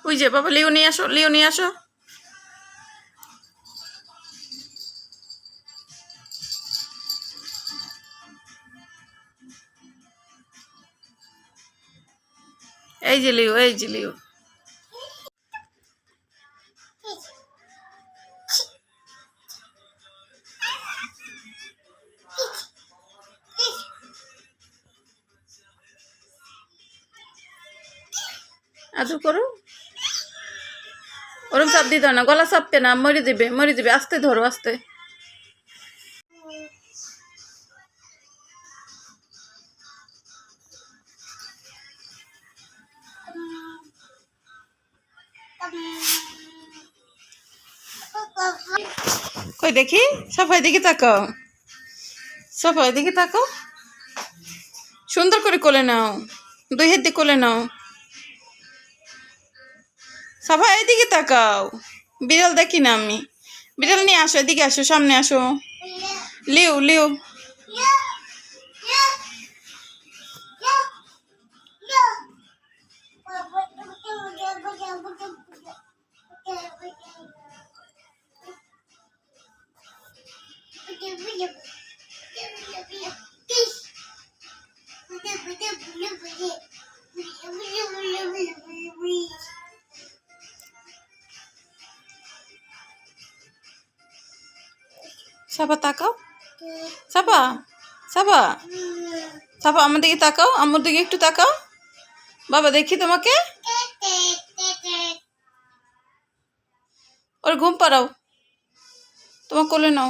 ওই যে বাবা লিও নিয়ে আসো, লিও নিয়ে আসো। এই যে লিও, এই যে লিও। আদর করো। ওরম চাপ দিতে না, গলা চাপতে না, মরে দেবে, মরে দেবে। আস্তে ধরো, আস্তে। কই দেখি, সবাই দিকে তাকাও, সবাই দিকে তাকাও। সুন্দর করে কোলে নাও, দুই হাত দিয়ে কোলে নাও। সবাই এদিকে তাকাও। বিড়াল দেখি না আমি। বিড়াল নিয়ে আসো, এদিকে আসো, সামনে আসো। লিও, লিও। সাবা তাকাও, সাবা, সাবা, সাবা আমার দিকে তাকাও, আমার দিকে একটু তাকাও। বাবা দেখি তোমাকে। ওর ঘুম পাড়াও, তোমার কোলে নাও।